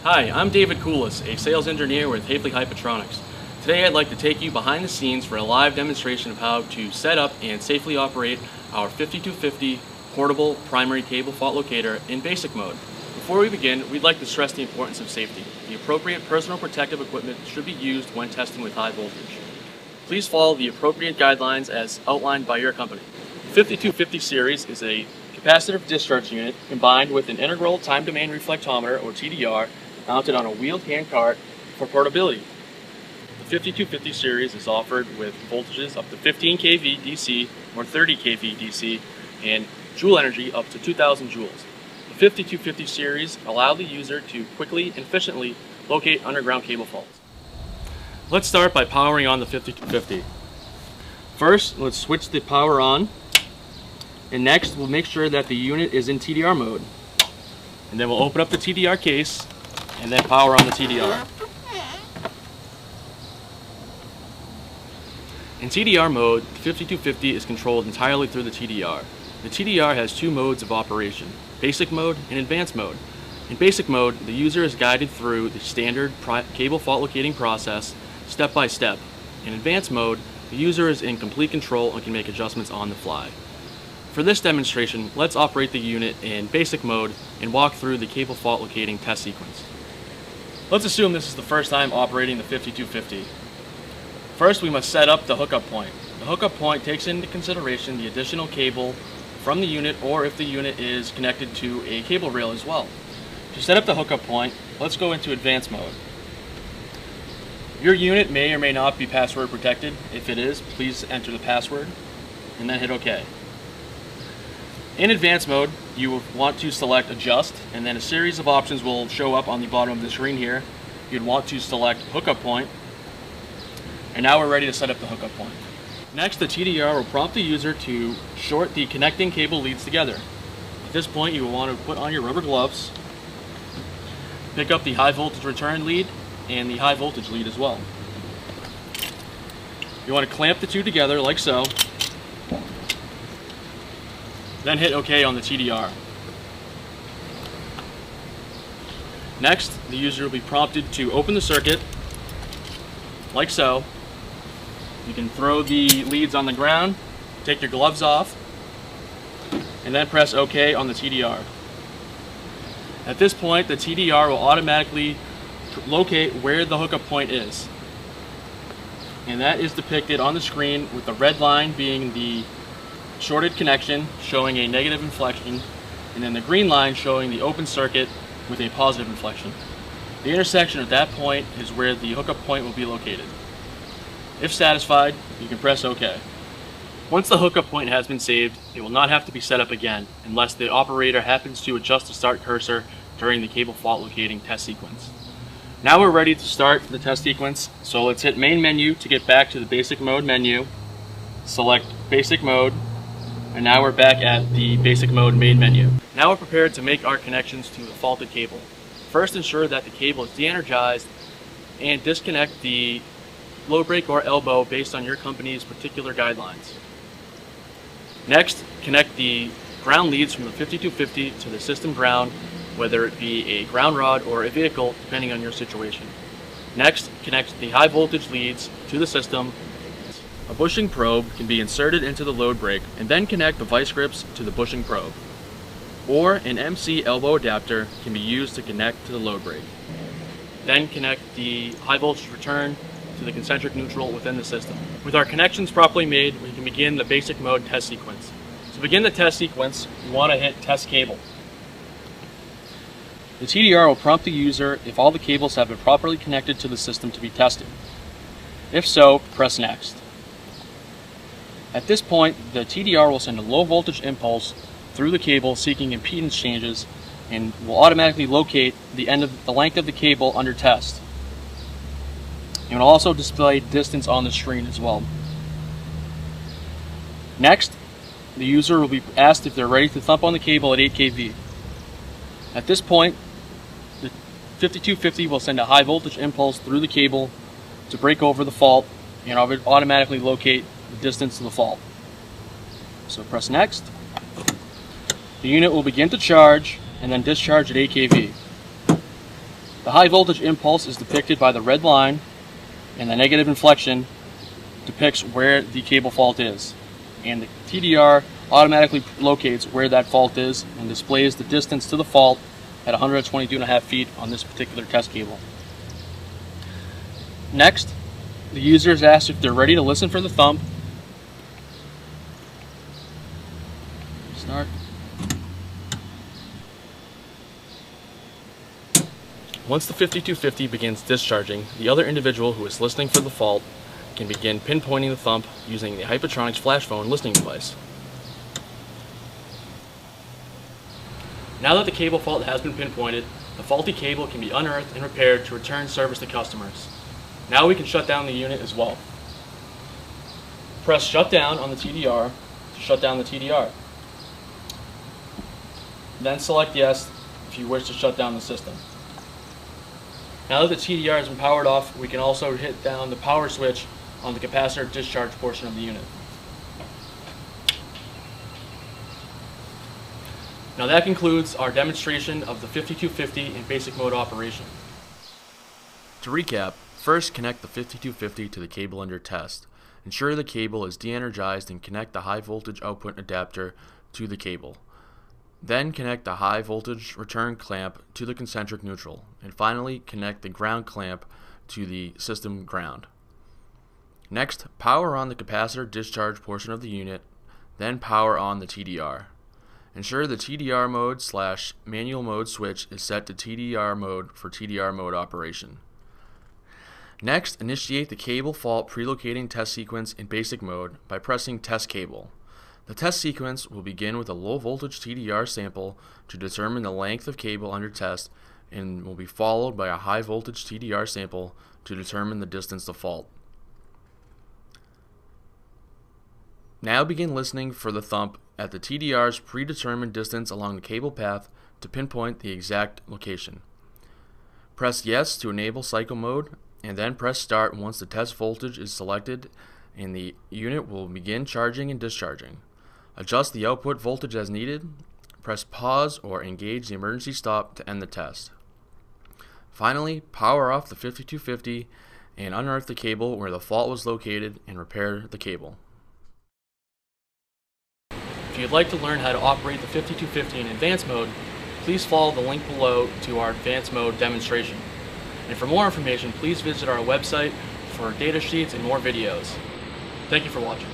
Hi, I'm David Koulis, a sales engineer with Hafele Hypetronics. Today I'd like to take you behind the scenes for a live demonstration of how to set up and safely operate our 5250 portable primary cable fault locator in basic mode. Before we begin, we'd like to stress the importance of safety. The appropriate personal protective equipment should be used when testing with high voltage. Please follow the appropriate guidelines as outlined by your company. The 5250 series is a capacitive discharge unit combined with an integral time domain reflectometer, or TDR, mounted on a wheeled handcart for portability. The 5250 series is offered with voltages up to 15 kV DC or 30 kV DC and joule energy up to 2000 joules. The 5250 series allow the user to quickly and efficiently locate underground cable faults. Let's start by powering on the 5250. First, let's switch the power on, and next we'll make sure that the unit is in TDR mode. And then we'll open up the TDR case and then power on the TDR. In TDR mode, the 5250 is controlled entirely through the TDR. The TDR has two modes of operation, basic mode and advanced mode. In basic mode, the user is guided through the standard cable fault locating process step by step. In advanced mode, the user is in complete control and can make adjustments on the fly. For this demonstration, let's operate the unit in basic mode and walk through the cable fault locating test sequence. Let's assume this is the first time operating the 5250. First, we must set up the hookup point. The hookup point takes into consideration the additional cable from the unit, or if the unit is connected to a cable rail as well. To set up the hookup point, let's go into advanced mode. Your unit may or may not be password protected. If it is, please enter the password and then hit OK. In advanced mode, you will want to select adjust, and then a series of options will show up on the bottom of the screen here. You'd want to select hookup point, and now we're ready to set up the hookup point. Next, the TDR will prompt the user to short the connecting cable leads together. At this point, you will want to put on your rubber gloves, pick up the high voltage return lead and the high voltage lead as well. You want to clamp the two together like so, then hit OK on the TDR. Next, the user will be prompted to open the circuit, like so. You can throw the leads on the ground, take your gloves off, and then press OK on the TDR. At this point, the TDR will automatically locate where the hookup point is. And that is depicted on the screen with the red line being the shorted connection showing a negative inflection, and then the green line showing the open circuit with a positive inflection. The intersection at that point is where the hookup point will be located. If satisfied, you can press OK. Once the hookup point has been saved, it will not have to be set up again unless the operator happens to adjust the start cursor during the cable fault locating test sequence. Now we're ready to start the test sequence, so let's hit main menu to get back to the basic mode menu, select basic mode, and now we're back at the basic mode main menu. Now we're prepared to make our connections to the faulted cable. First, ensure that the cable is de-energized and disconnect the load break or elbow based on your company's particular guidelines. Next, connect the ground leads from the 5250 to the system ground, whether it be a ground rod or a vehicle, depending on your situation. Next, connect the high voltage leads to the system. A bushing probe can be inserted into the load break and then connect the vice grips to the bushing probe. Or an MC elbow adapter can be used to connect to the load break. Then connect the high voltage return to the concentric neutral within the system. With our connections properly made, we can begin the basic mode test sequence. To begin the test sequence, you want to hit test cable. The TDR will prompt the user if all the cables have been properly connected to the system to be tested. If so, press next. At this point, the TDR will send a low voltage impulse through the cable seeking impedance changes and will automatically locate the length of the cable under test. It will also display distance on the screen as well. Next, the user will be asked if they're ready to thump on the cable at 8 kV. At this point, the 5250 will send a high voltage impulse through the cable to break over the fault and automatically locate the distance to the fault. So press next. The unit will begin to charge and then discharge at 8 kV. The high voltage impulse is depicted by the red line, and the negative inflection depicts where the cable fault is. And the TDR automatically locates where that fault is and displays the distance to the fault at 122.5 feet on this particular test cable. Next, the user is asked if they're ready to listen for the thump. Start. Once the 5250 begins discharging, the other individual who is listening for the fault can begin pinpointing the thump using the Hypertronics flash phone listening device. Now that the cable fault has been pinpointed, the faulty cable can be unearthed and repaired to return service to customers. Now we can shut down the unit as well. Press shut down on the TDR to shut down the TDR. Then select yes if you wish to shut down the system. Now that the TDR has been powered off, we can also hit down the power switch on the capacitor discharge portion of the unit. Now that concludes our demonstration of the 5250 in basic mode operation. To recap, first connect the 5250 to the cable under test. Ensure the cable is de-energized and connect the high voltage output adapter to the cable. Then connect the high voltage return clamp to the concentric neutral, and finally connect the ground clamp to the system ground. Next, power on the capacitor discharge portion of the unit, then power on the TDR. Ensure the TDR mode / manual mode switch is set to TDR mode for TDR mode operation. Next, initiate the cable fault prelocating test sequence in basic mode by pressing test cable. The test sequence will begin with a low voltage TDR sample to determine the length of cable under test and will be followed by a high voltage TDR sample to determine the distance to fault. Now begin listening for the thump at the TDR's predetermined distance along the cable path to pinpoint the exact location. Press yes to enable cycle mode and then press start once the test voltage is selected and the unit will begin charging and discharging. Adjust the output voltage as needed. Press pause or engage the emergency stop to end the test. Finally, power off the 5250 and unearth the cable where the fault was located and repair the cable. If you'd like to learn how to operate the 5250 in advanced mode, please follow the link below to our advanced mode demonstration. And for more information, please visit our website for data sheets and more videos. Thank you for watching.